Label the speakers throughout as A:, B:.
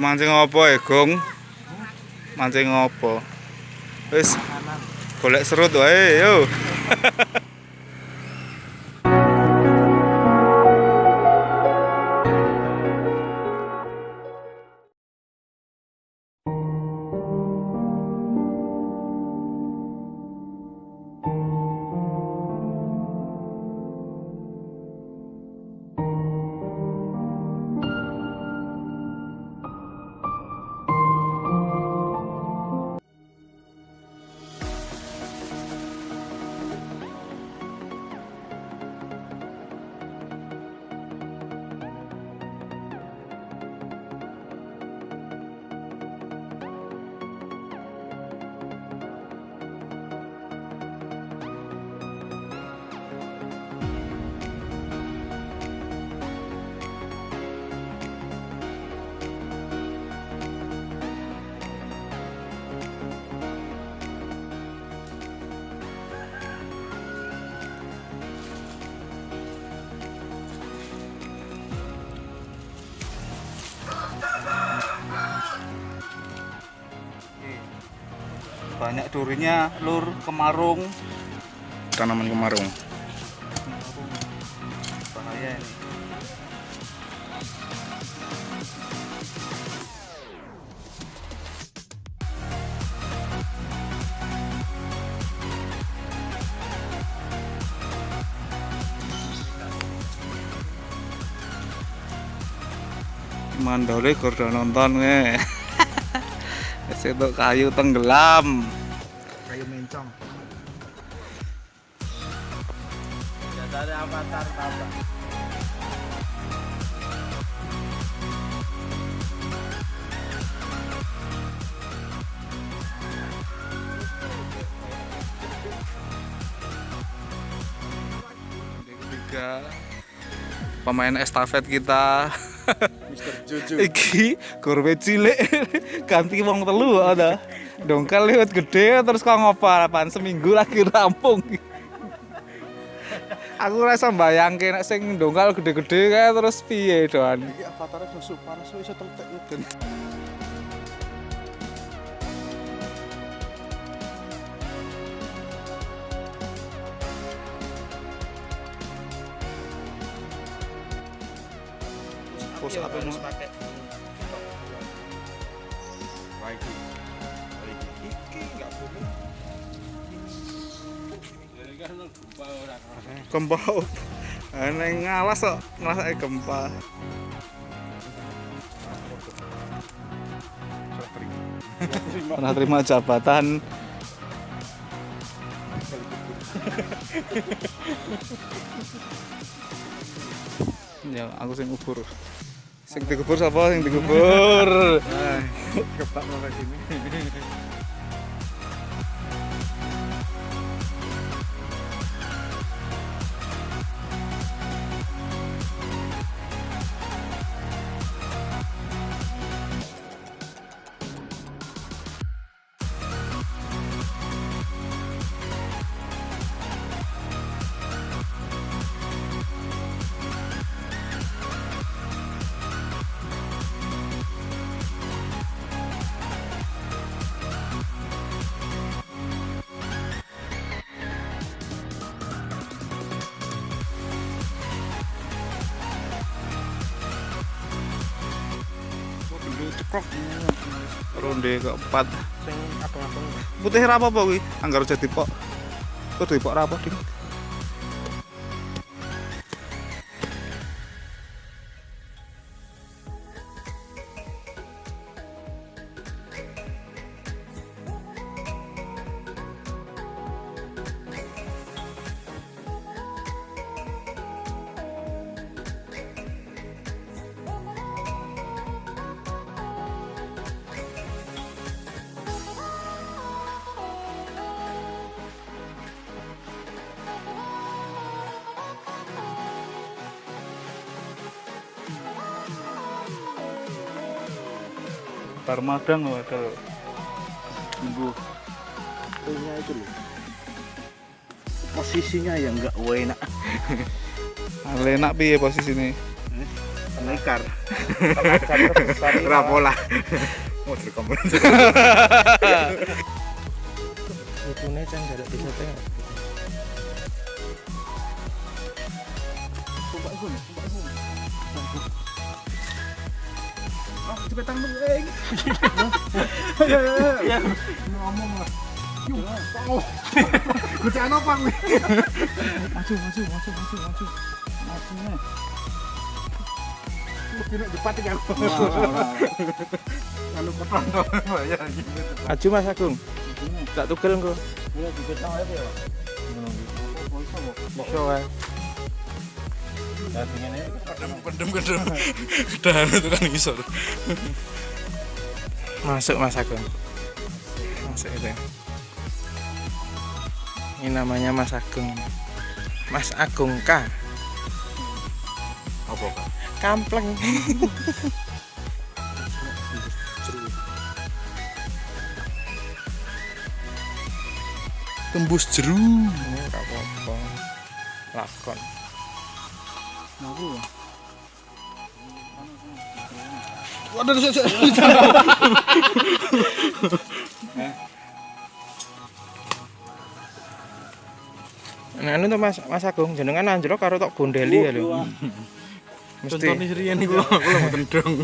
A: Mancing apa ya, Gong? Mancing apa? Wis golek serut wae, yo. Banyak durinya, lur, kemarung. Tanaman kemarung. Bahaya ini. Mandole gordo nonton nih. Itu kayu tenggelam.
B: Kayu mencong.
C: Ada avatar apa?
A: Ketiga pemain estafet kita.
B: Mister Jojo.
A: Iki gorwe cilik ganti wong telu ada. Dongkal liwat gede terus kok ngopal seminggu lagi rampung. Aku rasa mbayangke nek sing dongkal gede-gede kae terus piye doan.
B: Iki avatarnya susu panas iso teltek ngeden.
A: Pos apa
C: harus
A: mau?
C: pakai
B: Lagi. Iki enggak boleh.
C: jadi kan gempa orang.
A: Gempa. Neng ngalas kok ngrasake gempa. Pernah terima jabatan. Ya, aku sing ubur. Sing digubur sapa? Sing digubur.
B: Kebak malah gini.
A: Cekrok. Ronde keempat.
B: Sing abang-abang.
A: Putih ra apa kuwi? Anggar jadi pok. Kudu dipok ra apa, Ding? Parmadang ada. Tunggu.
B: Ringnya itu loh. Posisinya ya enggak enak.
A: Enak piye posisine?
B: Nekar.
A: Besar
B: Rapola. Mau direkomend.
D: Itune can jarak bisa tengok.
B: Oh, cepetan dong. Ngomong lah. Gocaan apa kuwi? Maju. Majunya. Lebih nak cepat kan. Kalau petang to ya gitu.
D: Aju Mas Agung. Tak tugel engko.
B: Ya diketang aja ya.
D: Bisa wae.
A: Pendem dahan itu kan ngisor.
D: Masuk Mas Agung. Masuk itu. Ini namanya Mas Agung. Mas Agung K.
A: Apa Kak?
D: Kampleng.
A: Tembus jeru.
D: Ini ora apa-apa. Lakon.
A: Waduh,
D: Nah, anu tuh Mas Agung jenengan anjlok karo tok gondeli ya lho. Mesti
A: riyen niku kula mboten dong.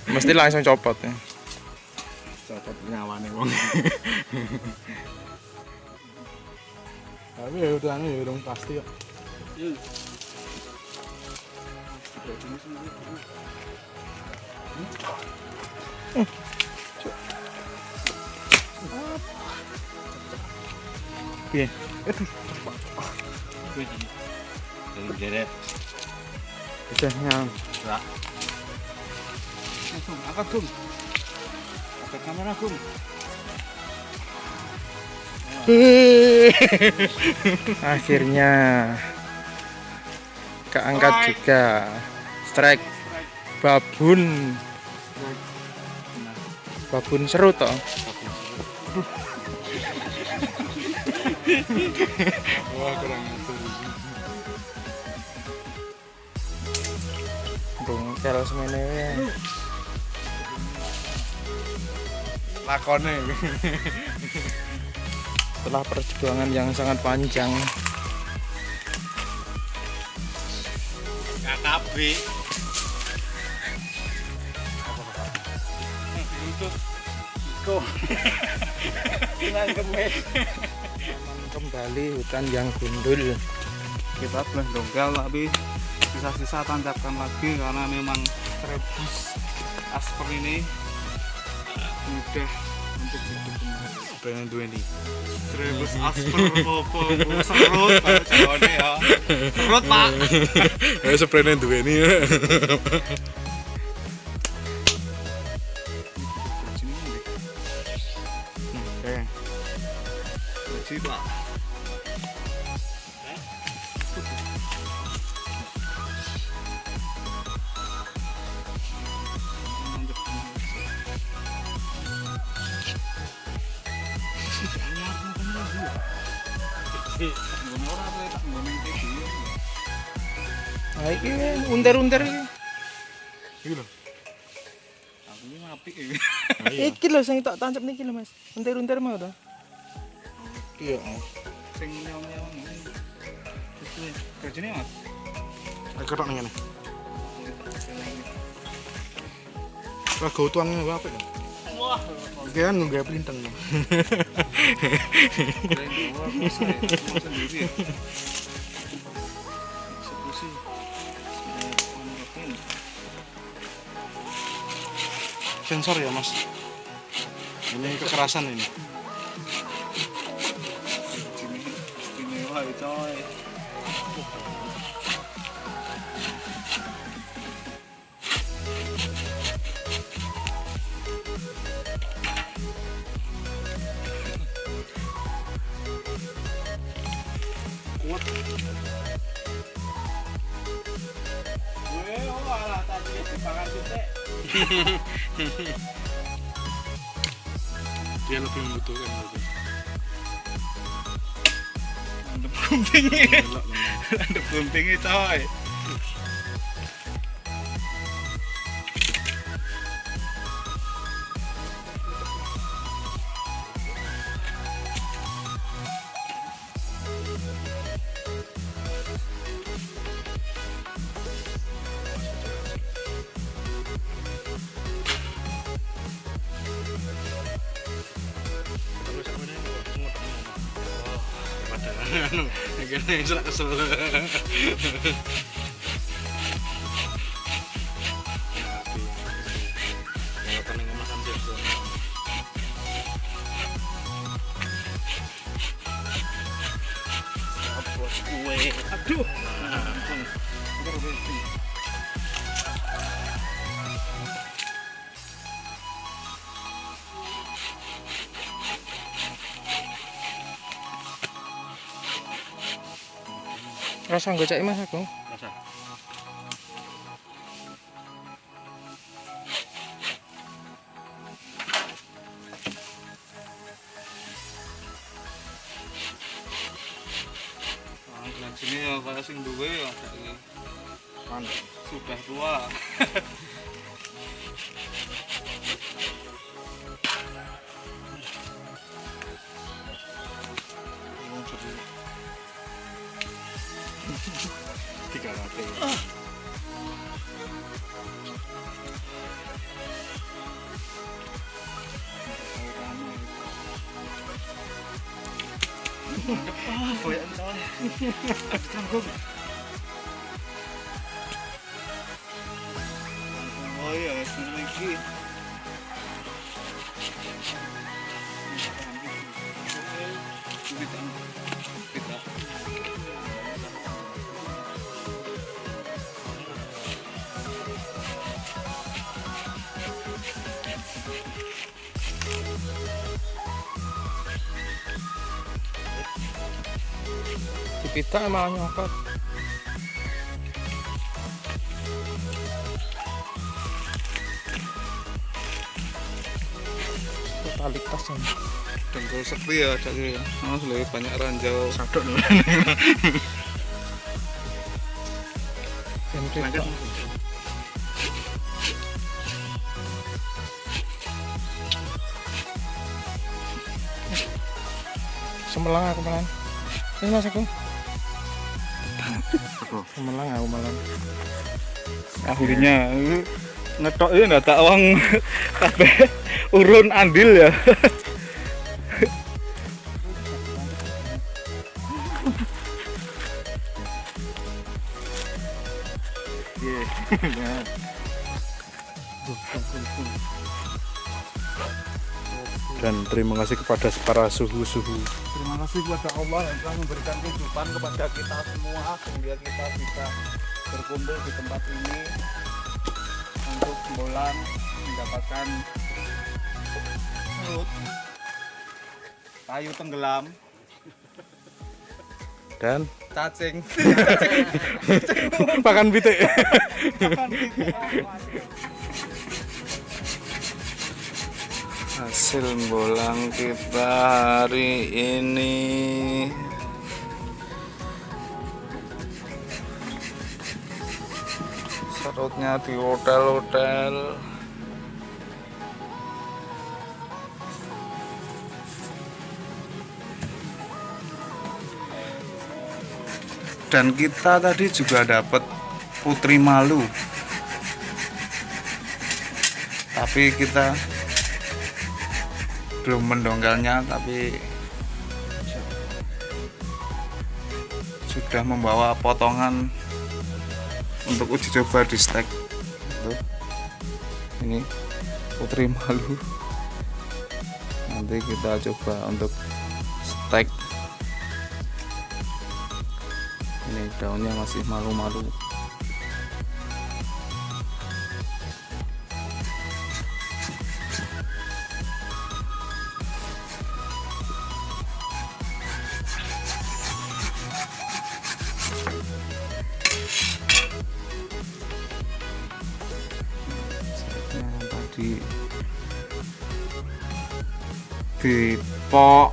D: mesti langsung copot ya.
B: Cocok nyawane wong.
A: Tapi ya udah anu ya dong pasti kok.
D: Piye?
C: Deret.
D: Udah nyam.
B: Langsung angkat Gum. Angkat kamera Gum.
D: Akhirnya keangkat juga. Strike babun. Babun seru toh.
A: Wah, kurang atur.
D: Bongkel semene wae.
A: Lakone.
D: Setelah perjuangan yang sangat panjang,
C: KKB.
D: kembali hutan yang gundul.
A: Kita boleh dongkel tapi sisa-sisa tancapkan lagi karena memang rebus asper ini mudah untuk digunakan. Pengen dua ini rebus asper apa serut Pak Jawane ya. Serut Pak. Ya spraynya dua ini. Oke. Coba.
D: Nah, iki unter-unter iki.
A: Iki lho. Aku ini apik iki.
D: Iki lho sing tak tancap niki lho Mas. Unter-unter mau to.
A: Iya. Sing nyong-nyong ini. Itu gajine Mas. Aku tok ngene. Raga tuangnya apa apik.
C: Wah,
A: Iki kan nggak pelintang. Sensor ya Mas. Ini kekerasan ini. Istimewa coy. Kuat.
C: alah tadi dibakar titik.
A: Dia lebih membutuhkan gitu. Mantep guntingnya. Mantep guntingnya coy.
C: Akhirnya sudah kesel.
A: Bos kue. Aduh.
D: Rasa gocek Mas Agung.
C: Rasa.
A: Nah, sini ya kayak sing duwe ya saiki. Kan sudah tua.
C: Tiga rate.
A: Oh iya, seneng iki. Kita.
D: Dipita malah nyokot. Totalitas ini.
A: Dengkul sekti ya saiki. Mas lebih banyak ranjau.
C: Sadok lho.
D: Lanjut. Semelang aku malan. Ini Mas Agung. Semelang aku malan.
A: Akhirnya ngetok ini nggak tak uang kabeh urun andil ya.
B: Dan terima kasih kepada para suhu-suhu.
A: Terima kasih kepada Allah yang telah memberikan kehidupan kepada kita semua sehingga kita bisa berkumpul di tempat ini untuk bulan mendapatkan surut kayu tenggelam
B: Dan
A: cacing
B: pakan pitik.
A: hasil bolang kita hari ini. Serutnya di hotel-hotel. Dan kita tadi juga dapat putri malu. Tapi kita belum mendongkelnya, tapi sudah membawa potongan untuk uji coba di stek. Tuh. Ini putri malu. Nanti kita coba untuk stek. Ini daunnya masih malu-malu. Tadi dipok